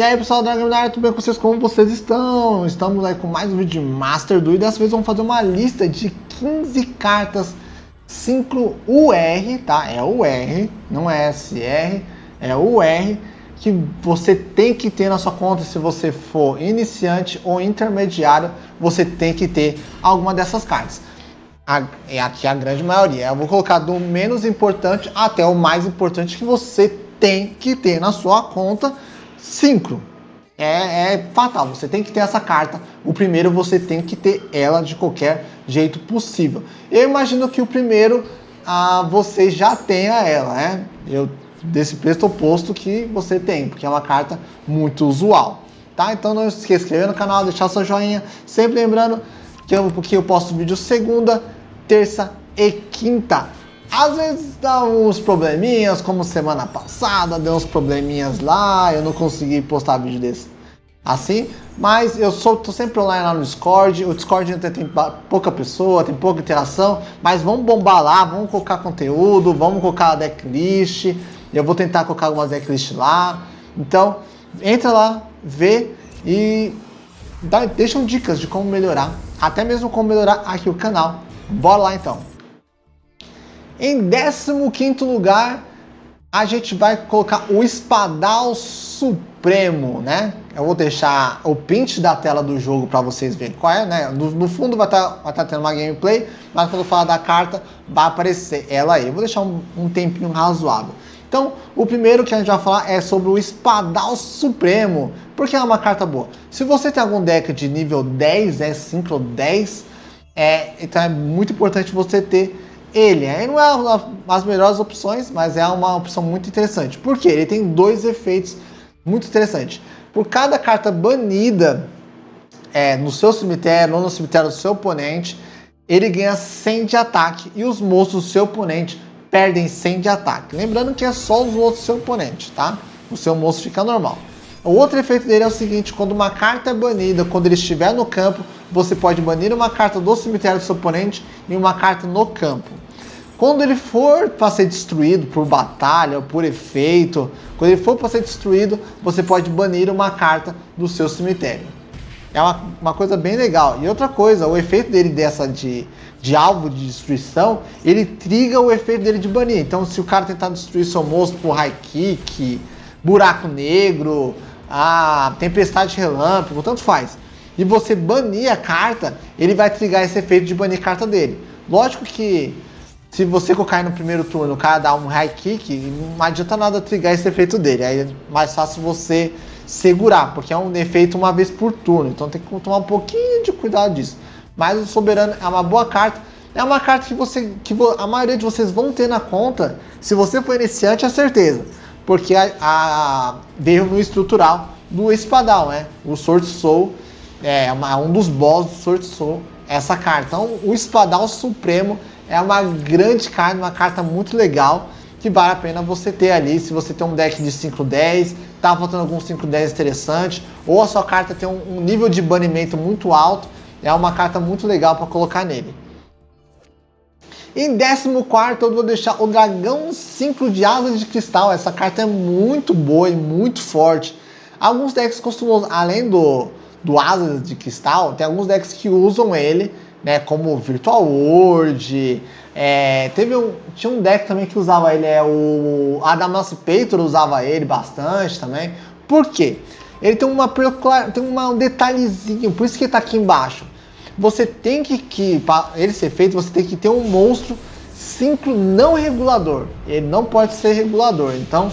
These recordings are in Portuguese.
E aí pessoal, Dragonite, tudo bem com vocês? Como vocês estão? Estamos aí com mais um vídeo de Master Duel e dessa vez vamos fazer uma lista de 15 cartas Synchro UR, tá? É UR, não é SR, é UR, que você tem que ter na sua conta se você for iniciante ou intermediário, você tem que ter alguma dessas cartas. Aqui a grande maioria, eu vou colocar do menos importante até o mais importante que você tem que ter na sua conta. Synchro. É fatal, você tem que ter essa carta. O primeiro você tem que ter ela de qualquer jeito possível. Eu imagino que o primeiro você já tenha ela, né? Eu desse pressuposto que você tem, porque é uma carta muito usual, tá? Então não esqueça de se inscrever no canal, deixar seu joinha. Sempre lembrando que eu posto vídeo segunda, terça e quinta. Às vezes dá uns probleminhas, como semana passada, deu uns probleminhas lá, eu não consegui postar vídeo desse assim, mas eu tô sempre online lá no Discord. O Discord ainda tem pouca pessoa, tem pouca interação, mas vamos bombar lá, vamos colocar conteúdo, vamos colocar decklist, eu vou tentar colocar algumas decklists lá, então entra lá, vê e deixam dicas de como melhorar, até mesmo como melhorar aqui o canal. Bora lá então. Em 15º lugar, a gente vai colocar o Espadal Supremo, né? Eu vou deixar o print da tela do jogo para vocês verem qual é, né? No fundo vai tá tendo uma gameplay, mas quando eu falar da carta, vai aparecer ela aí. Eu vou deixar um tempinho razoável. Então, o primeiro que a gente vai falar é sobre o Espadal Supremo, porque é uma carta boa. Se você tem algum deck de nível 10, 5 ou 10, então é muito importante você ter ele. Não é as melhores opções, mas é uma opção muito interessante. Por quê? Ele tem dois efeitos muito interessantes. Por cada carta banida no seu cemitério ou no cemitério do seu oponente, ele ganha 100 de ataque e os monstros do seu oponente perdem 100 de ataque. Lembrando que é só os monstros do seu oponente, tá? O seu monstro fica normal. O outro efeito dele é o seguinte: quando uma carta é banida, quando ele estiver no campo, você pode banir uma carta do cemitério do seu oponente e uma carta no campo. Quando ele for para ser destruído por batalha ou por efeito, quando ele for para ser destruído, você pode banir uma carta do seu cemitério. É uma coisa bem legal. E outra coisa, o efeito dele de alvo de destruição, ele triga o efeito dele de banir. Então se o cara tentar destruir seu monstro por high kick, buraco negro, tempestade relâmpago, tanto faz, e você banir a carta, ele vai trigar esse efeito de banir a carta dele. Lógico que se você colocar aí no primeiro turno, o cara dá um high kick, não adianta nada trigar esse efeito dele. Aí é mais fácil você segurar, porque é um efeito uma vez por turno. Então tem que tomar um pouquinho de cuidado disso. Mas o Soberano é uma boa carta. É uma carta que a maioria de vocês vão ter na conta. Se você for iniciante, é certeza. Porque veio no estrutural do Espadal, né? O Sword Soul é um dos boss do Sword Soul, essa carta. Então o Espadal Supremo é uma grande carta, uma carta muito legal, que vale a pena você ter ali. Se você tem um deck de 5-10, tá faltando algum 5-10 interessante, ou a sua carta tem um nível de banimento muito alto, é uma carta muito legal para colocar nele. Em 14º eu vou deixar o Dragão Synchro de Asas de Cristal. Essa carta é muito boa e muito forte. Alguns decks costumam, além do Asas de Cristal, tem alguns decks que usam ele, né, como Virtual World. Tinha um deck também que usava ele, o Adamantipator usava ele bastante também. Por quê? Ele tem um detalhezinho, por isso que ele está aqui embaixo. Você tem para ele ser feito, você tem que ter um monstro Synchro não regulador. Ele não pode ser regulador, então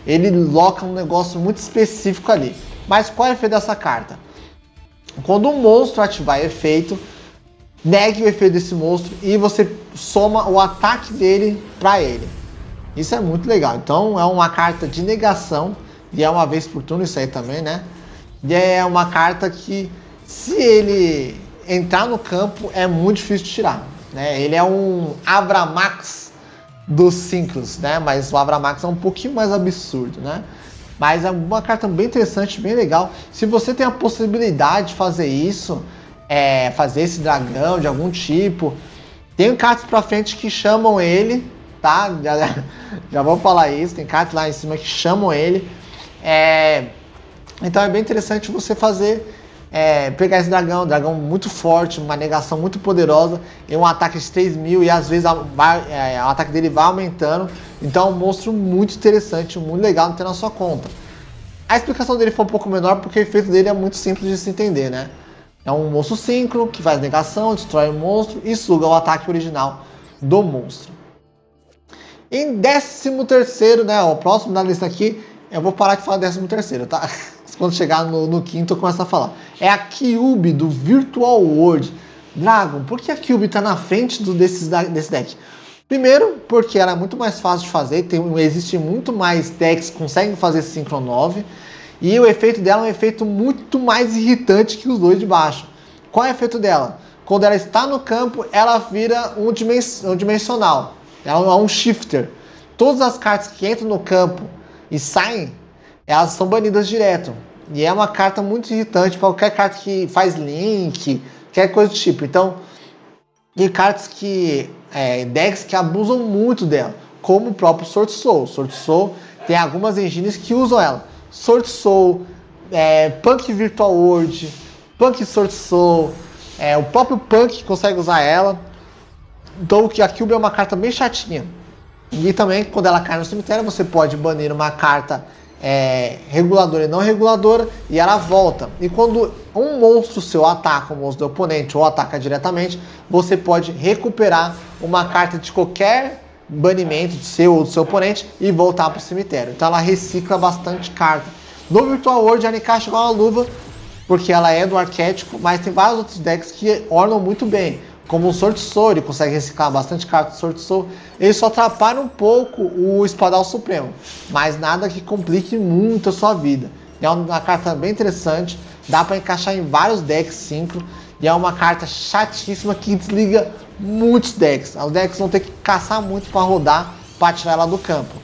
ele loca um negócio muito específico ali. Mas qual é o efeito dessa carta? Quando um monstro ativar efeito, negue o efeito desse monstro e você soma o ataque dele para ele. Isso é muito legal. Então é uma carta de negação e é uma vez por turno isso aí também, né? E é uma carta que, se ele entrar no campo, é muito difícil de tirar, né? Ele é um Avramax dos Synchros, né? Mas o Avramax é um pouquinho mais absurdo, né? Mas é uma carta bem interessante, bem legal. Se você tem a possibilidade de fazer isso, fazer esse dragão de algum tipo, tem cartas pra frente que chamam ele, tá? Já vou falar isso. Tem cartas lá em cima que chamam ele. Então é bem interessante você fazer, pegar esse dragão muito forte, uma negação muito poderosa, e um ataque de 3.000 e às vezes o ataque dele vai aumentando. Então é um monstro muito interessante, muito legal de ter na sua conta. A explicação dele foi um pouco menor porque o efeito dele é muito simples de se entender, né? É um monstro síncrono que faz negação, destrói o monstro e suga o ataque original do monstro. Em 13º, né, o próximo da lista aqui, eu vou parar de falar 13º, tá? Quando chegar no quinto eu começo a falar. É a Cube do Virtual World. Dragon, por que a Cube está na frente desse deck? Primeiro, porque ela é muito mais fácil de fazer, existe muito mais decks que conseguem fazer esse Synchro 9, e o efeito dela é um efeito muito mais irritante que os dois de baixo. Qual é o efeito dela? Quando ela está no campo, ela vira um dimensional. Ela é um shifter. Todas as cartas que entram no campo e saem, elas são banidas direto. E é uma carta muito irritante para qualquer carta que faz link, qualquer coisa do tipo. Então, e cartas que... decks que abusam muito dela, como o próprio Sword Soul. Sword Soul tem algumas engines que usam ela. Sword Soul, Punk Virtual World, Punk Sword Soul, o próprio Punk consegue usar ela. Então a Cube é uma carta bem chatinha. E também, quando ela cai no cemitério, você pode banir uma carta reguladora e não reguladora, e ela volta. E quando um monstro seu ataca um monstro do oponente ou ataca diretamente, você pode recuperar uma carta de qualquer banimento do seu ou do seu oponente e voltar para o cemitério. Então ela recicla bastante carta. No Virtual World ela encaixa igual uma luva, porque ela é do arquétipo, mas tem vários outros decks que ornam muito bem, como o Sword Soul, ele consegue reciclar bastante carta do Sword Soul. Ele só atrapalha um pouco o Espadal Supremo, mas nada que complique muito a sua vida. É uma carta bem interessante, dá para encaixar em vários decks synchro, e é uma carta chatíssima que desliga muitos decks. Os decks vão ter que caçar muito para rodar, para tirar ela do campo.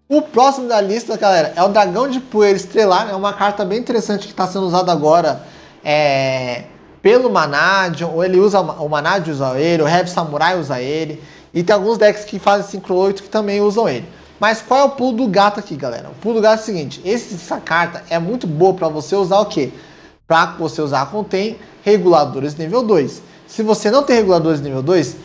O próximo da lista, galera, é o Dragão de Poeira Estrelar. É uma carta bem interessante que está sendo usada agora pelo Mannadium, ou ele usa o Mannadium, usa ele, o Heavy Samurai usa ele, e tem alguns decks que fazem Synchro 8 que também usam ele. Mas qual é o pulo do gato aqui, galera? O pulo do gato é o seguinte: essa carta é muito boa para você usar o quê? Para você usar contém reguladores nível 2. Se você não tem reguladores nível 2,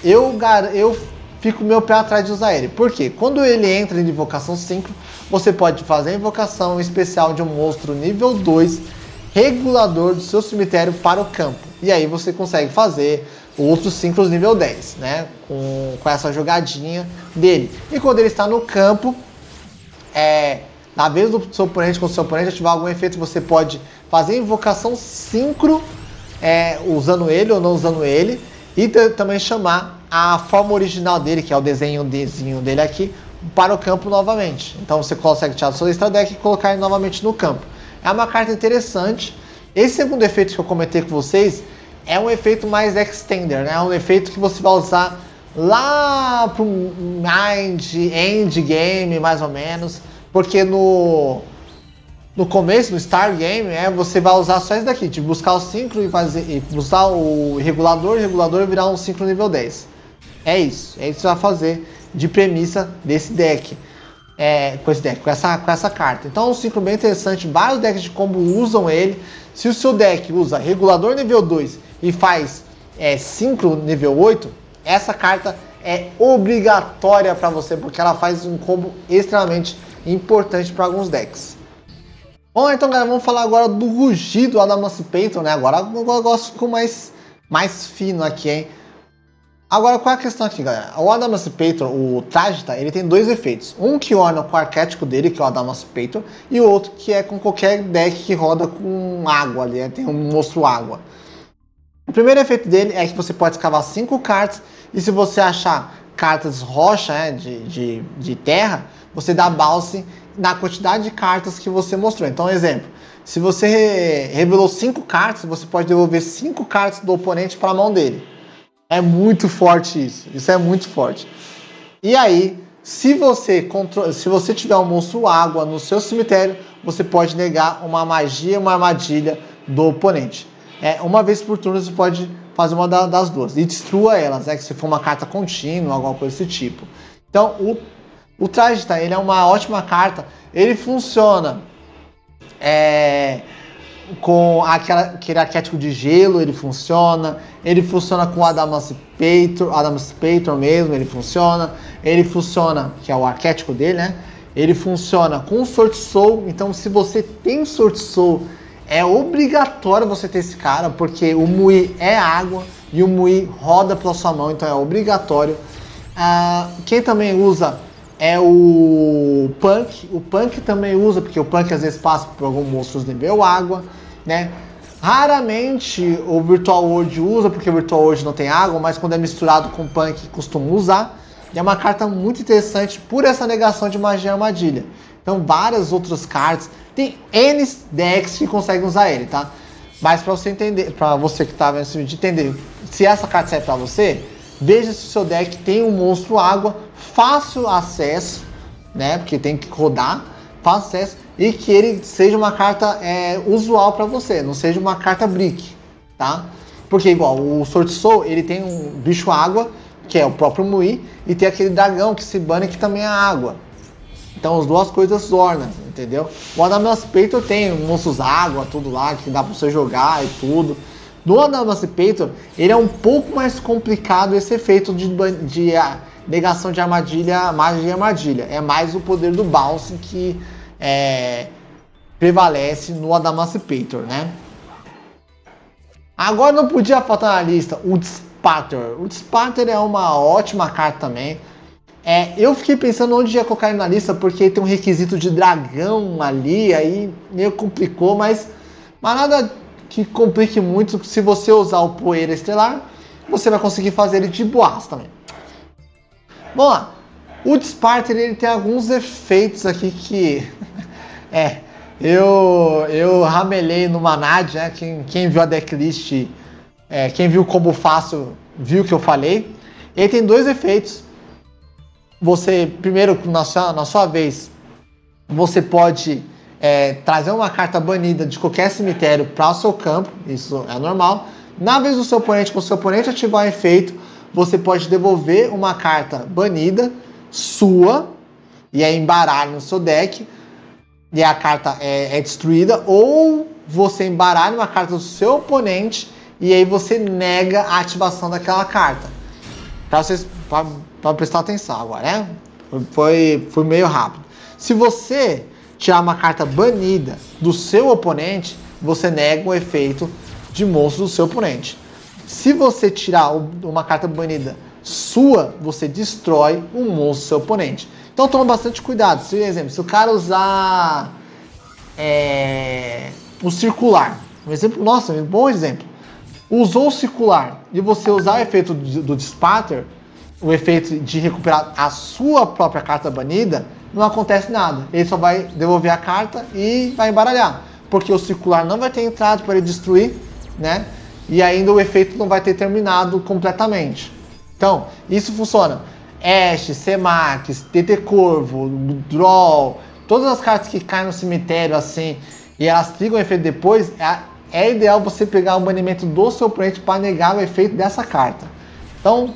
eu fico meu pé atrás de usar ele. Por quê? Quando ele entra em invocação Synchro, você pode fazer a invocação especial de um monstro nível 2 regulador do seu cemitério para o campo. E aí você consegue fazer outros Synchros nível 10, né? Com essa jogadinha dele. E quando ele está no campo, na vez do seu oponente, quando o seu oponente ativar algum efeito, você pode fazer invocação Synchro, usando ele ou não usando ele, e também chamar a forma original dele, que é o desenho dele aqui, para o campo novamente. Então você consegue tirar do seu extra deck e colocar ele novamente no campo. É uma carta interessante. Esse segundo efeito que eu comentei com vocês é um efeito mais extender, né? É um efeito que você vai usar lá pro end game, mais ou menos, porque no começo, no start game, você vai usar só esse daqui, de buscar o Synchro e usar o regulador virar um Synchro nível 10. É isso que você vai fazer de premissa desse deck. Com essa carta. Então é um Synchro bem interessante, vários decks de combo usam ele. Se o seu deck usa regulador nível 2 e faz Synchro nível 8, essa carta é obrigatória para você, porque ela faz um combo extremamente importante para alguns decks. Bom, então galera, vamos falar agora do Rugido Adamantipator, né? Agora o negócio ficou mais fino aqui, hein? Agora, qual é a questão aqui, galera? O Adamantipator, o Tragita, ele tem dois efeitos. Um que orna com o arquétipo dele, que é o Adamantipator, e o outro que é com qualquer deck que roda com água ali, né? Tem um monstro água. O primeiro efeito dele é que você pode escavar 5 cartas, e se você achar cartas rocha, de terra, você dá bounce na quantidade de cartas que você mostrou. Então, exemplo, se você revelou 5 cartas, você pode devolver 5 cartas do oponente para a mão dele. É muito forte isso é muito forte. E aí, se você tiver um monstro água no seu cemitério, você pode negar uma magia, uma armadilha do oponente. Uma vez por turno você pode fazer uma das duas e destrua elas, que se for uma carta contínua, alguma coisa desse tipo. Então, o Tragita, ele é uma ótima carta. Ele funciona Com aquele arquétipo de gelo, ele funciona com o Adamaspator mesmo, ele funciona, que é o arquétipo dele, né? Ele funciona com o Sword Soul, então se você tem Sword Soul, é obrigatório você ter esse cara, porque o Mui é água e o Mui roda pela sua mão, então é obrigatório. Quem também usa é o Punk. O Punk também usa, porque o Punk às vezes passa por alguns monstros nível água, né? Raramente o Virtual World usa, porque o Virtual World não tem água, mas quando é misturado com o Punk costuma usar. E é uma carta muito interessante por essa negação de magia e armadilha. Então várias outras cartas, tem N decks que conseguem usar ele, tá? Mas para você entender, para você que tá vendo esse vídeo entender se essa carta serve para você, veja se o seu deck tem um monstro água, fácil acesso, né? Porque tem que rodar, fácil acesso, e que ele seja uma carta usual para você, não seja uma carta brick, tá? Porque igual o Sword Soul, ele tem um bicho água, que é o próprio Mui, e tem aquele dragão que se bane que também é água. Então as duas coisas ornam, entendeu? O Adamaspator tem monstros água, tudo lá, que dá para você jogar e tudo. No Adamaspator, ele é um pouco mais complicado esse efeito de negação de armadilha, magia e armadilha. É mais o poder do bounce que prevalece no Adamaspator, né? Agora não podia faltar na lista o Dispater. O Dispater é uma ótima carta também. Eu fiquei pensando onde ia colocar ele na lista, porque tem um requisito de dragão ali, aí meio complicou, mas nada que complique muito. Se você usar o Poeira Estelar, você vai conseguir fazer ele de boas também. Vamos lá. O Dispater, ele tem alguns efeitos aqui que... eu ramelei no Manad, né? Quem viu a decklist, quem viu o combo fácil, viu o que eu falei. Ele tem dois efeitos. Você, primeiro, na sua vez, você pode trazer uma carta banida de qualquer cemitério para o seu campo, isso é normal. Na vez do seu oponente, quando o seu oponente ativar um efeito, você pode devolver uma carta banida sua, e aí embaralha no seu deck, e a carta é destruída, ou você embaralha uma carta do seu oponente, e aí você nega a ativação daquela carta. Para vocês... Para prestar atenção agora, né? Foi meio rápido. Se você tirar uma carta banida do seu oponente, você nega o efeito de monstro do seu oponente. Se você tirar uma carta banida sua, você destrói o monstro do seu oponente. Então toma bastante cuidado. Por exemplo, se o cara usar o circular, um exemplo, nossa, um bom exemplo. Usou o circular e você usar o efeito do Dispater, o efeito de recuperar a sua própria carta banida, não acontece nada. Ele só vai devolver a carta e vai embaralhar, porque o circular não vai ter entrado para ele destruir, né? E ainda o efeito não vai ter terminado completamente. Então, isso funciona. Ashe, Semax, TT Corvo, Draw, todas as cartas que caem no cemitério assim, e elas trigam o efeito depois, é ideal você pegar o banimento do seu oponente para negar o efeito dessa carta. Então,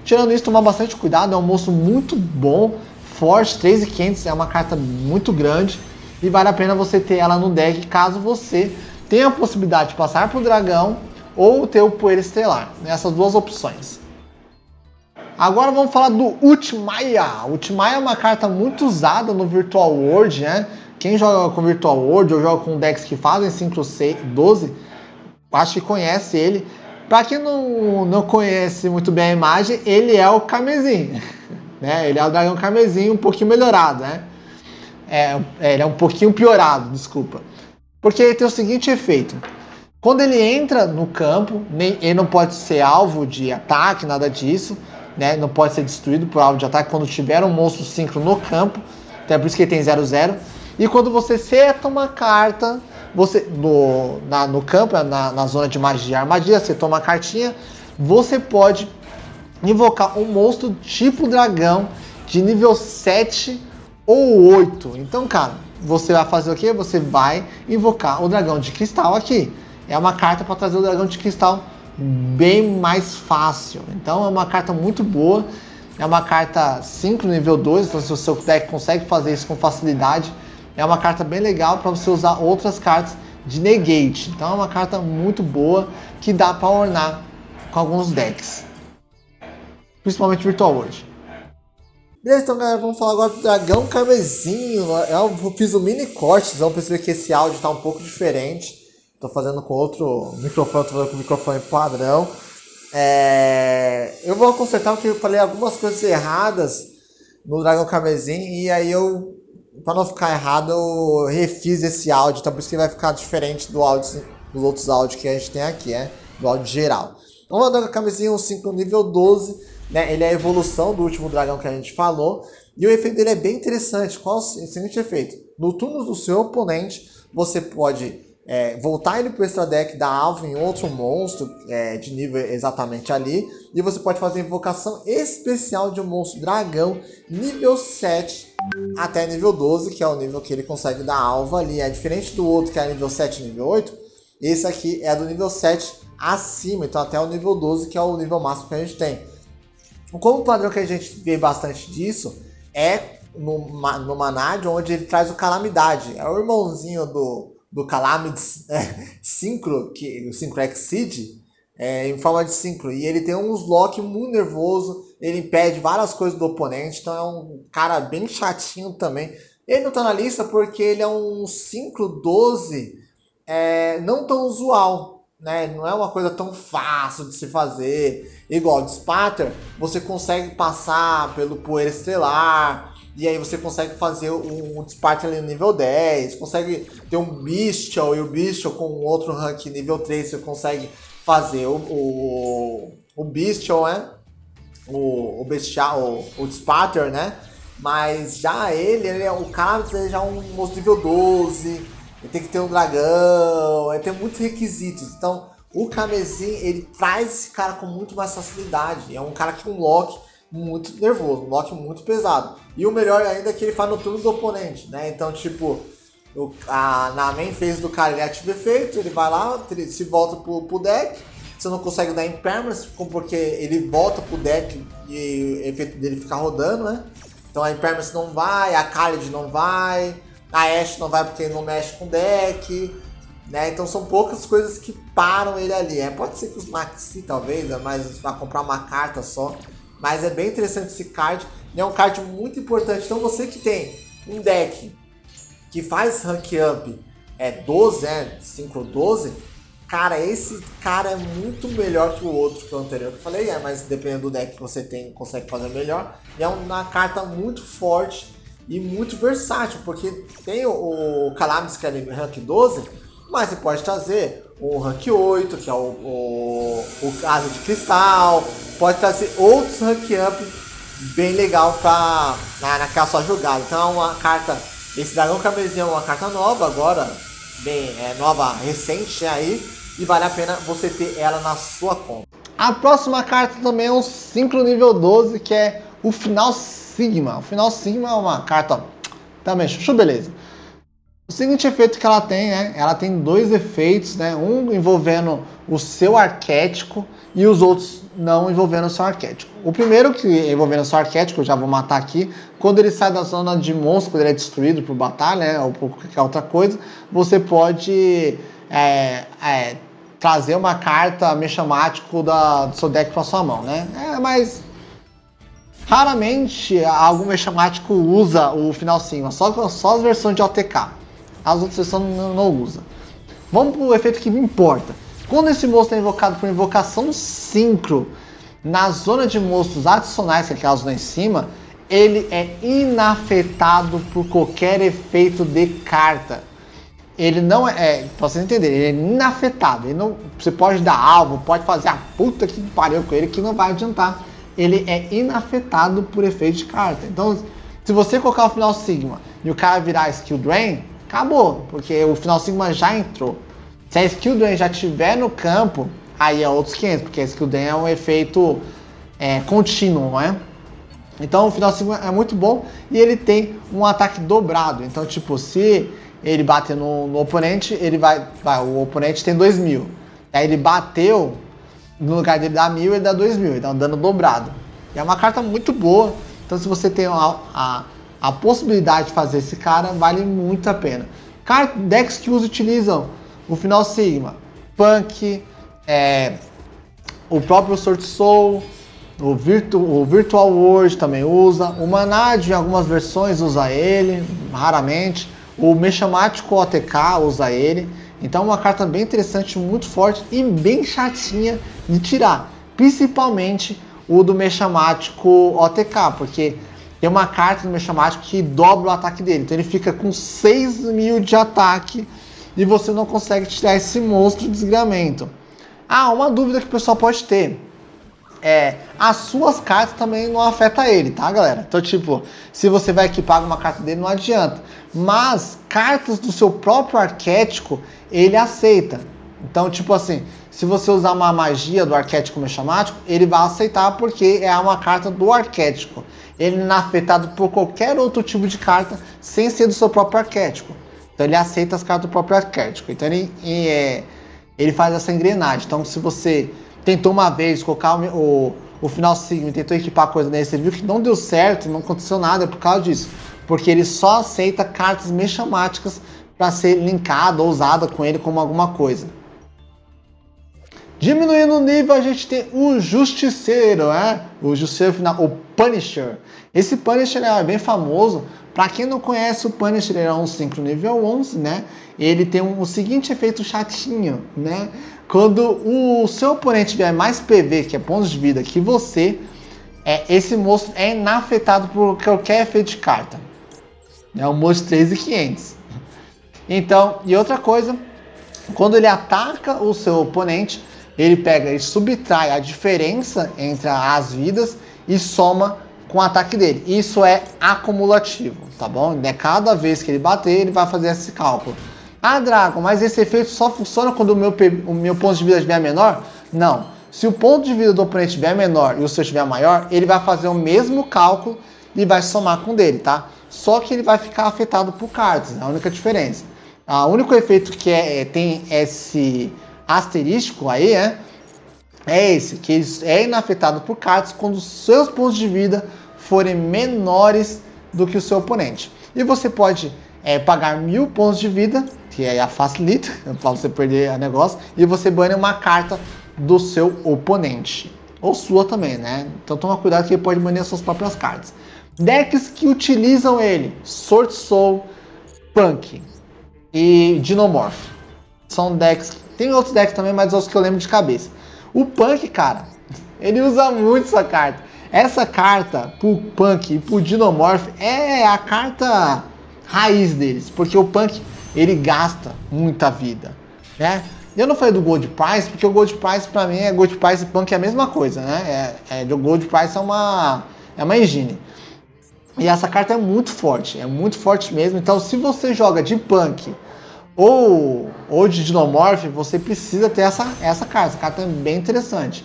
tirando isso, tomar bastante cuidado, é um monstro muito bom, forte, 3.500, é uma carta muito grande e vale a pena você ter ela no deck caso você tenha a possibilidade de passar pro dragão ou ter o Poeira Estelar, nessas duas opções. Agora vamos falar do Ultimaya. O Ultimaya é uma carta muito usada no Virtual World, né? Quem joga com Virtual World ou joga com decks que fazem 5/12, acho que conhece ele. Para quem não conhece muito bem a imagem, ele é o Carmesim, né? Ele é o dragão Carmesim um pouquinho melhorado, né? Ele é um pouquinho piorado, desculpa. Porque ele tem o seguinte efeito. Quando ele entra no campo, ele não pode ser alvo de ataque, nada disso, né? Não pode ser destruído por alvo de ataque quando tiver um monstro síncrono no campo. Então é por isso que ele tem 0/0. E quando você seta uma carta, no campo, na zona de magia e armadilha, você toma uma cartinha, você pode invocar um monstro tipo dragão de nível 7 ou 8. Então, cara, você vai fazer o quê? Você vai invocar o dragão de cristal aqui. É uma carta para trazer o dragão de cristal bem mais fácil. Então é uma carta muito boa. É uma carta 5 nível 2, então se o seu deck consegue fazer isso com facilidade, é uma carta bem legal para você usar outras cartas de negate. Então é uma carta muito boa que dá para ornar com alguns decks, principalmente Virtual World. Beleza, então galera, vamos falar agora do Dragão Carmesim. Eu fiz um mini corte, vamos perceber que esse áudio está um pouco diferente. Estou fazendo com outro microfone, estou fazendo com o microfone padrão. Eu vou consertar porque eu falei algumas coisas erradas no Dragão Carmesim e aí para não ficar errado, eu refiz esse áudio, então por isso que ele vai ficar diferente do áudio, dos outros áudios que a gente tem aqui, do áudio geral. Então, o Dragão Carmesim é um 5 nível 12, né? Ele é a evolução do último dragão que a gente falou, e o efeito dele é bem interessante. Qual é o seguinte efeito? No turno do seu oponente, você pode voltar ele para o extra deck, dar alvo em outro monstro de nível exatamente ali, e você pode fazer invocação especial de um monstro dragão nível 7 até nível 12, que é o nível que ele consegue dar alvo ali. É diferente do outro que é nível 7 e nível 8, esse aqui é do nível 7 acima, então até o nível 12, que é o nível máximo que a gente tem. Como padrão que a gente vê bastante disso é no Manad, onde ele traz o Calamidade, é o irmãozinho do Calamids Synchro, o Synchro Exceed, em forma de Synchro, e ele tem um Slock muito nervoso, ele impede várias coisas do oponente, então é um cara bem chatinho também. Ele não tá na lista porque ele é um Synchro 12 não tão usual, né? Não é uma coisa tão fácil de se fazer. Igual de Spatter, você consegue passar pelo Poeira Estelar, e aí você consegue fazer um Spatter ali no nível 10, consegue ter um Bestial, e o Bestial com outro rank nível 3, você consegue fazer o Bestial, o Bestial, o Spatter, né? Mas já ele é o cara, ele já é um monstro nível 12, ele tem que ter um dragão, ele tem muitos requisitos. Então, o Carmesim, ele traz esse cara com muito mais facilidade. É um cara que tem um lock muito nervoso, um lock muito pesado. E o melhor ainda é que ele faz no turno do oponente, né? Então, tipo, na main phase do cara, ele ativa efeito, ele vai lá, ele se volta pro deck. Você não consegue dar impermanence, porque ele volta pro deck e o efeito dele fica rodando, né? Então a impermanence não vai, a Khalid não vai, a Ashe não vai porque ele não mexe com o deck, né? Então são poucas coisas que param ele ali. Pode ser que os Maxi talvez, mas vai comprar uma carta só. Mas é bem interessante esse card, é um card muito importante. Então você que tem um deck que faz rank up 12, 5 ou 12, cara, esse cara é muito melhor que o outro, que o anterior que eu falei, mas dependendo do deck que você tem, consegue fazer melhor. E é uma carta muito forte e muito versátil, porque tem o Calamids, que é rank 12, mas você pode trazer o rank 8, que é o Asa de Cristal, pode trazer outros rank up bem legal naquela sua jogada. Então é uma carta, esse Dragão Carmesim é uma carta nova agora, bem nova, recente aí, e vale a pena você ter ela na sua conta. A próxima carta também é um Synchro nível 12, que é o Final Sigma. O Final Sigma é uma carta também chuchu beleza. O seguinte efeito que ela tem, ela tem dois efeitos, um envolvendo o seu arquétipo e os outros não envolvendo o seu arquétipo. O primeiro que envolvendo o seu arquétipo, eu já vou matar aqui, quando ele sai da zona de monstro, quando ele é destruído por batalha, ou por qualquer outra coisa, você pode trazer uma carta mechamático do seu deck para sua mão, mas raramente algum mechamático usa o Final Sigma, só as versões de OTK. As outras versões não usa. Vamos para o efeito que me importa. Quando esse monstro é invocado por invocação Synchro na zona de monstros adicionais, que é aquela zona em cima, ele é inafetado por qualquer efeito de carta. Ele não pra vocês entenderem, ele é inafetado. Você pode dar alvo, pode fazer a puta que pariu com ele, que não vai adiantar. Ele é inafetado por efeito de carta. Então, se você colocar o Final Sigma e o cara virar Skill Drain, acabou, porque o Final Sigma já entrou. Se a Skill Drain já estiver no campo, aí é outros 500, porque a Skill Drain é um efeito contínuo, Então o Final Sigma é muito bom e ele tem um ataque dobrado. Então, tipo, se ele bater no oponente, o oponente tem 2.000. Aí ele bateu, no lugar dele dar 1.000, ele dá 2.000, ele dá um dano dobrado. E é uma carta muito boa. Então, se você tem a possibilidade de fazer esse cara vale muito a pena. Decks que utilizam o Final Sigma, Punk, o próprio Sword Soul, o Virtual World também usa, o Manad em algumas versões usa ele, raramente, o Mechamatico OTK usa ele, então é uma carta bem interessante, muito forte e bem chatinha de tirar, principalmente o do Mechamatico OTK, porque tem uma carta do Mechamatico que dobra o ataque dele, então ele fica com 6.000 de ataque e você não consegue tirar esse monstro de desgramento. Ah, uma dúvida que o pessoal pode ter. As suas cartas também não afetam ele, tá, galera? Então, tipo, se você vai equipar uma carta dele, não adianta. Mas, cartas do seu próprio arquétipo, ele aceita. Então, tipo assim, se você usar uma magia do arquétipo Mechamatico, ele vai aceitar porque é uma carta do arquétipo. Ele não é afetado por qualquer outro tipo de carta, sem ser do seu próprio arquétipo. Então, ele aceita as cartas do próprio arquétipo. Então, ele faz essa engrenagem. Então, se você tentou uma vez colocar o Final Sigma, tentou equipar coisa nele, você viu que não deu certo, não aconteceu nada por causa disso. Porque ele só aceita cartas mechamáticas para ser linkada ou usada com ele como alguma coisa. Diminuindo o nível, a gente tem o Justiceiro, né? O Justiceiro final, o Punisher. Esse Punisher é bem famoso. Para quem não conhece, o Punisher é um Synchro nível 11, né? Ele tem o seguinte efeito chatinho, né? Quando o seu oponente tiver mais PV, que é pontos de vida, que você, esse monstro é inafetado por qualquer efeito de carta. É um monstro 3.500. Então, e outra coisa, quando ele ataca o seu oponente, ele pega e subtrai a diferença entre as vidas e soma com o ataque dele. Isso é acumulativo, tá bom? Cada vez que ele bater, ele vai fazer esse cálculo. Ah, Dragon, mas esse efeito só funciona quando o meu ponto de vida estiver menor? Não. Se o ponto de vida do oponente estiver menor e o seu estiver maior, ele vai fazer o mesmo cálculo e vai somar com o dele, tá? Só que ele vai ficar afetado por cartas, é a única diferença. O único efeito que tem esse asterístico aí é esse, que é inafetado por cartas quando os seus pontos de vida forem menores do que o seu oponente. E você pode pagar 1.000 pontos de vida, que aí facilita para você perder o negócio, e você bane uma carta do seu oponente. Ou sua também, né? Então toma cuidado que ele pode banir as suas próprias cartas. Decks que utilizam ele, Sword Soul, Punk e Dinomorph. São decks, tem outros decks também, mas os que eu lembro de cabeça. O Punk, cara, ele usa muito essa carta. Essa carta, pro Punk e pro Dinomorph, é a carta raiz deles, porque o Punk, ele gasta muita vida, né? Eu não falei do Gold Price, porque o Gold Price, pra mim, Gold Price e Punk é a mesma coisa, né? O Gold Price é uma engine. E essa carta é muito forte mesmo. Então, se você joga de Punk ou de Dinomorph, você precisa ter essa carta. Essa carta é bem interessante.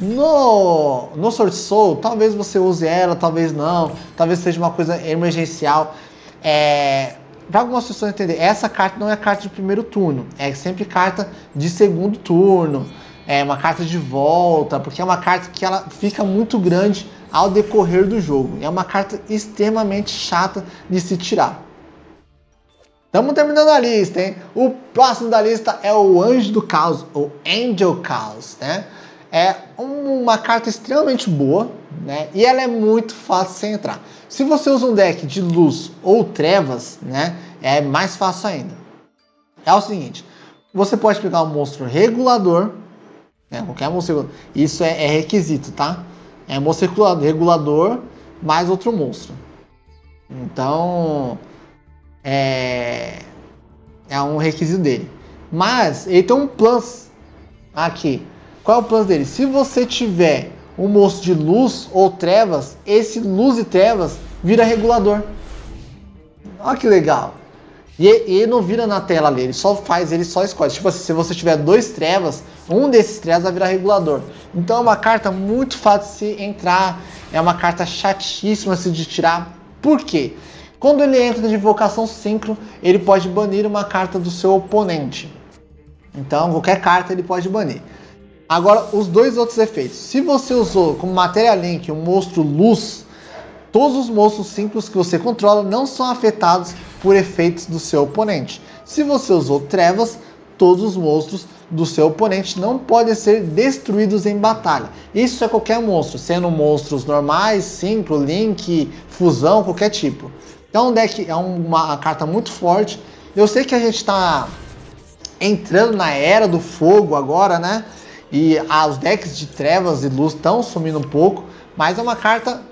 No Sword Soul, talvez você use ela, talvez não. Talvez seja uma coisa emergencial. Para algumas pessoas entenderem, essa carta não é carta de primeiro turno. É sempre carta de segundo turno. É uma carta de volta, porque é uma carta que ela fica muito grande ao decorrer do jogo. É uma carta extremamente chata de se tirar. Estamos terminando a lista, hein? O próximo da lista é o Anjo do Caos, ou Angel Chaos, né? É uma carta extremamente boa, né? E ela é muito fácil de você entrar. Se você usa um deck de luz ou trevas, né? É mais fácil ainda. É o seguinte, você pode pegar um monstro regulador, né? Qualquer monstro, isso é requisito, tá? É monstro regulador mais outro monstro. Então, é um requisito dele. Mas ele tem um plus aqui. Qual é o plus dele? Se você tiver um monstro de luz ou trevas, esse luz e trevas vira regulador. Olha que legal. E ele não vira na tela ali, ele só escolhe. Tipo assim, se você tiver 2 trevas, um desses trevas vai virar regulador. Então é uma carta muito fácil de se entrar, é uma carta chatíssima de tirar. Por quê? Quando ele entra de invocação Synchro, ele pode banir uma carta do seu oponente. Então qualquer carta ele pode banir. Agora, os dois outros efeitos. Se você usou como Materia Link um monstro luz, Todos os monstros simples que você controla não são afetados por efeitos do seu oponente. Se você usou trevas, todos os monstros do seu oponente não podem ser destruídos em batalha. Isso é qualquer monstro, sendo monstros normais, simples, link, fusão, qualquer tipo. Então o deck é uma carta muito forte. Eu sei que a gente está entrando na era do fogo agora, né? E os decks de trevas e luz estão sumindo um pouco, mas é uma carta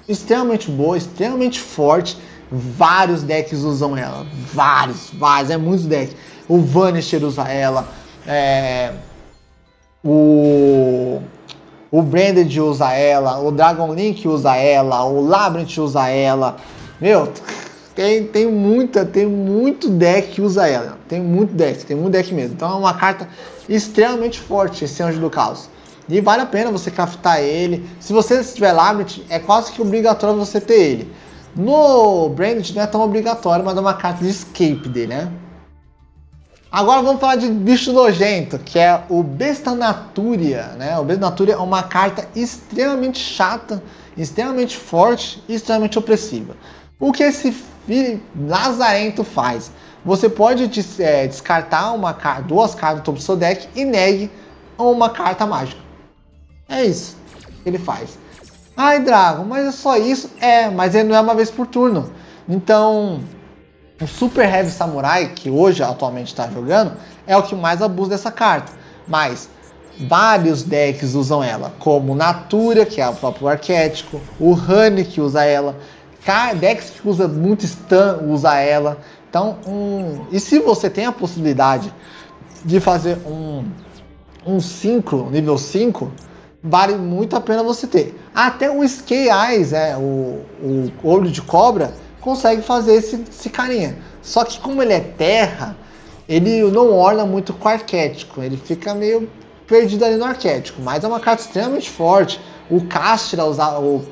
extremamente boa, extremamente forte. Vários decks usam ela, vários, é muitos decks. O Vanisher usa ela, o Branded usa ela, o Dragon Link usa ela, o Labyrinth usa ela. Meu, tem muito deck que usa ela. Tem muito deck mesmo. Então é uma carta extremamente forte, esse Anjo do Caos. E vale a pena você craftar ele. Se você tiver Labyrinth, é quase que obrigatório você ter ele. No Branded não é tão obrigatório, mas é uma carta de escape dele, né? Agora vamos falar de bicho nojento, que é o Besta Natúria, né? O Besta Natúria é uma carta extremamente chata, extremamente forte e extremamente opressiva. O que esse filho lazarento faz? Você pode descartar duas cartas do topo do seu deck e negue uma carta mágica. É isso que ele faz. Ai, Dragon, mas é só isso? Mas ele não é uma vez por turno. Então, o Super Heavy Samurai, que hoje atualmente está jogando, é o que mais abusa dessa carta. Mas vários decks usam ela, como Natúria, que é o próprio arquétipo, o Honey, que usa ela, decks que usa muito stun, usa ela. Então, e se você tem a possibilidade de fazer um Synchro, nível 5, vale muito a pena você ter. Até o Sky Eyes, o olho de cobra, consegue fazer esse carinha. Só que como ele é terra, ele não orna muito com o arquétipo. Ele fica meio perdido ali no arquétipo. Mas é uma carta extremamente forte. O Castra usava, o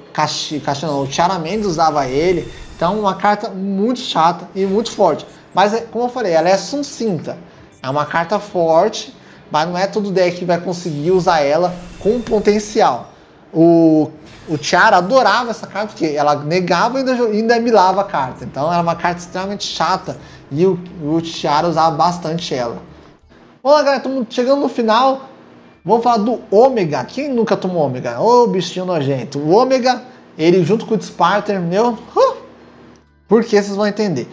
Charamander usava ele. Então uma carta muito chata e muito forte. Mas como eu falei, ela é sucinta. É uma carta forte, mas não é todo deck que vai conseguir usar ela com potencial. O Tiara adorava essa carta porque ela negava e ainda milava a carta. Então era uma carta extremamente chata e o Tiara usava bastante ela. Bom, galera, estamos chegando no final. Vamos falar do Ômega. Quem nunca tomou Ômega? Ô, bichinho nojento. O Ômega, ele junto com o Sparter, por que vocês vão entender.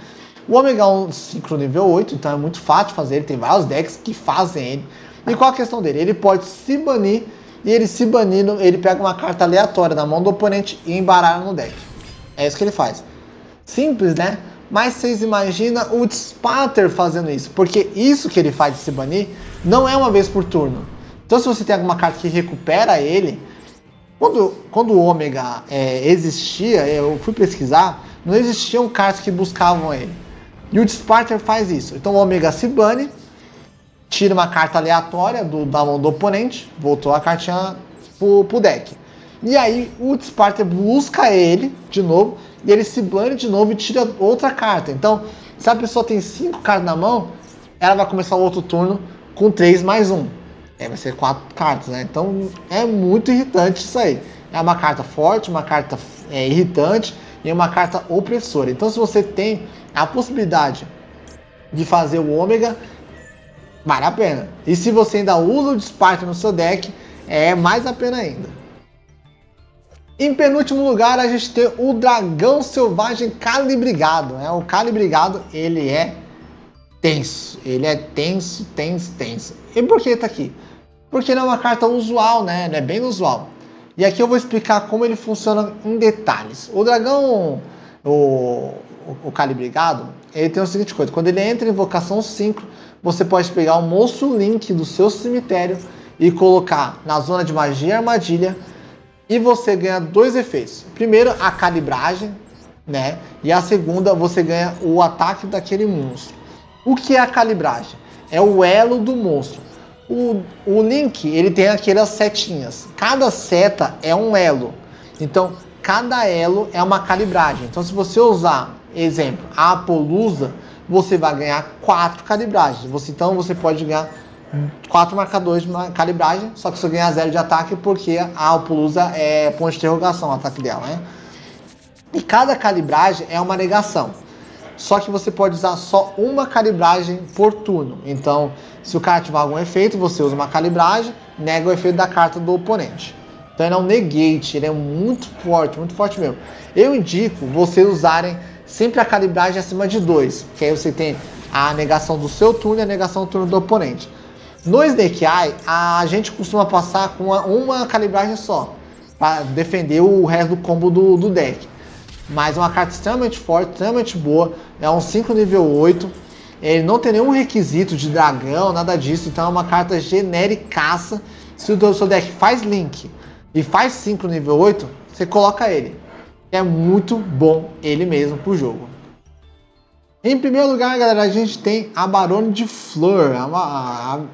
O Ômega é um Synchro nível 8, então é muito fácil de fazer. Ele tem vários decks que fazem ele. E qual a questão dele? Ele pode se banir. E ele se banindo, ele pega uma carta aleatória da mão do oponente e embaralha no deck. É isso que ele faz. Simples, né? Mas vocês imaginam o Spatter fazendo isso. Porque isso que ele faz de se banir não é uma vez por turno. Então se você tem alguma carta que recupera ele... Quando o Ômega existia, eu fui pesquisar, não existiam cartas que buscavam ele. E o Spatter faz isso. Então o Ômega se bane, tira uma carta aleatória da mão do oponente, voltou a cartinha pro deck. E aí o Sparter busca ele de novo, e ele se bane de novo e tira outra carta. Então, se a pessoa tem 5 cartas na mão, ela vai começar o outro turno com 3 mais 1. Vai ser 4 cartas, né? Então é muito irritante isso aí. É uma carta forte, uma carta irritante e uma carta opressora. Então se você tem a possibilidade de fazer o Ômega, vale a pena. E se você ainda usa o Spartan no seu deck, é mais a pena ainda. Em penúltimo lugar, a gente tem o Dragão Selvagem Calibrigado. O Calibrigado, ele é tenso. Ele é tenso. E por que ele tá aqui? Porque ele é uma carta usual, né? Ele é bem usual. E aqui eu vou explicar como ele funciona em detalhes. O dragão, o Calibrigado, ele tem a seguinte coisa. Quando ele entra em Invocação 5, você pode pegar um monstro Link do seu cemitério e colocar na zona de magia e armadilha. E você ganha 2 efeitos. Primeiro, a calibragem, né? E a segunda, você ganha o ataque daquele monstro. O que é a calibragem? É o elo do monstro. O Link, ele tem aquelas setinhas. Cada seta é um elo. Então, cada elo é uma calibragem. Então, se você usar, exemplo, a Apollousa, você vai ganhar 4 calibragens. Então, você pode ganhar 4 marcadores de calibragem, só que você ganha 0 de ataque porque a Apollousa é ponto de interrogação o ataque dela, né? E cada calibragem é uma negação. Só que você pode usar só uma calibragem por turno. Então, se o cara ativar algum efeito, você usa uma calibragem, nega o efeito da carta do oponente. Então ele é um negate, ele é muito forte mesmo. Eu indico vocês usarem sempre a calibragem acima de 2, que aí você tem a negação do seu turno e a negação do turno do oponente. No Snake Eye, a gente costuma passar com uma calibragem só, para defender o resto do combo do deck. Mas é uma carta extremamente forte, extremamente boa, é um 5 nível 8, ele não tem nenhum requisito de dragão, nada disso, então é uma carta genéricaça. Se o seu deck faz link e faz 5 nível 8, você coloca ele. É muito bom ele mesmo pro jogo. Em primeiro lugar, galera, a gente tem a Barone de Flor.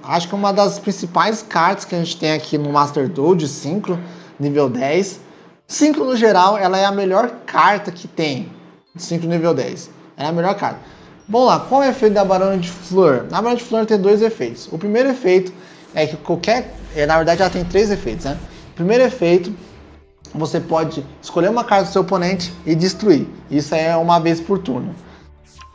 Acho que é uma das principais cartas que a gente tem aqui no Master Duel de Synchro, nível 10. Synchro no geral, ela é a melhor carta que tem. Synchro nível 10. Ela é a melhor carta. Vamos lá, qual é o efeito da Barone de Flor? A Barone de Flor tem dois efeitos. O primeiro efeito é que na verdade ela tem 3 efeitos, né? O primeiro efeito, você pode escolher uma carta do seu oponente e destruir. Isso é uma vez por turno.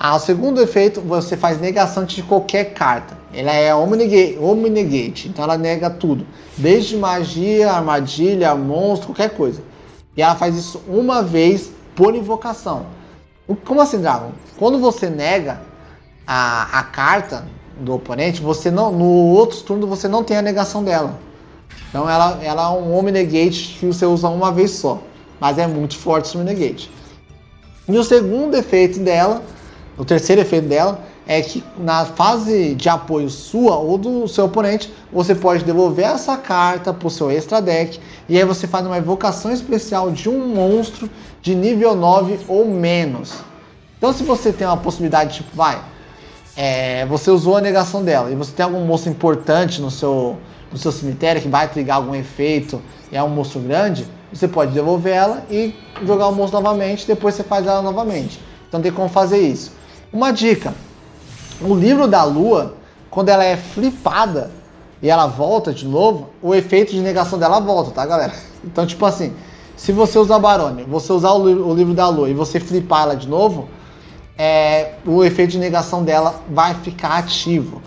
O segundo efeito, você faz negação de qualquer carta. Ela é Omnigate, então ela nega tudo. Desde magia, armadilha, monstro, qualquer coisa. E ela faz isso uma vez por invocação. Como assim, Dragon? Quando você nega a carta do oponente, você não, no outro turno você não tem a negação dela. Então ela é um Omnigate que você usa uma vez só. Mas é muito forte esse Omnigate. E o segundo efeito dela, o terceiro efeito dela, é que na fase de apoio sua ou do seu oponente, você pode devolver essa carta para o seu extra deck. E aí você faz uma invocação especial de um monstro de nível 9 ou menos. Então se você tem uma possibilidade, tipo, você usou a negação dela e você tem algum monstro importante no seu cemitério que vai trigar algum efeito e é um monstro grande, você pode devolver ela e jogar o monstro novamente, depois você faz ela novamente. Então tem como fazer isso. Uma dica, o livro da lua, quando ela é flipada e ela volta de novo, o efeito de negação dela volta, tá, galera? Então, tipo assim, se você usar a Barone, você usar o livro da lua e você flipar ela de novo, o efeito de negação dela vai ficar ativo.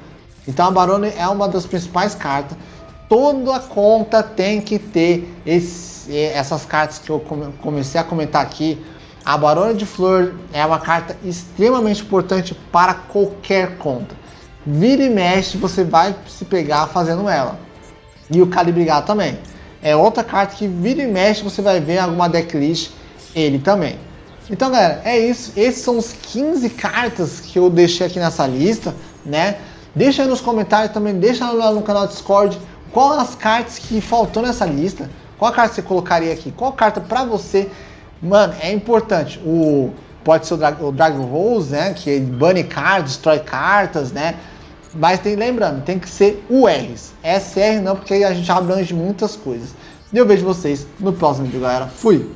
Então a Barone é uma das principais cartas. Toda conta tem que ter essas cartas que eu comecei a comentar aqui. A Barone de Flor é uma carta extremamente importante para qualquer conta. Vira e mexe, você vai se pegar fazendo ela. E o Calibrigar também. É outra carta que vira e mexe, você vai ver em alguma decklist ele também. Então, galera, é isso. Esses são os 15 cartas que eu deixei aqui nessa lista, né? Deixa aí nos comentários também, deixa lá no canal Discord qual as cartas que faltou nessa lista. Qual carta você colocaria aqui? Qual carta pra você... Mano, é importante. Pode ser o Dragon Rose, né? Que bane cartas, destrói cartas, né? Mas lembrando, tem que ser URs. SR não, porque a gente abrange muitas coisas. E eu vejo vocês no próximo vídeo, galera. Fui!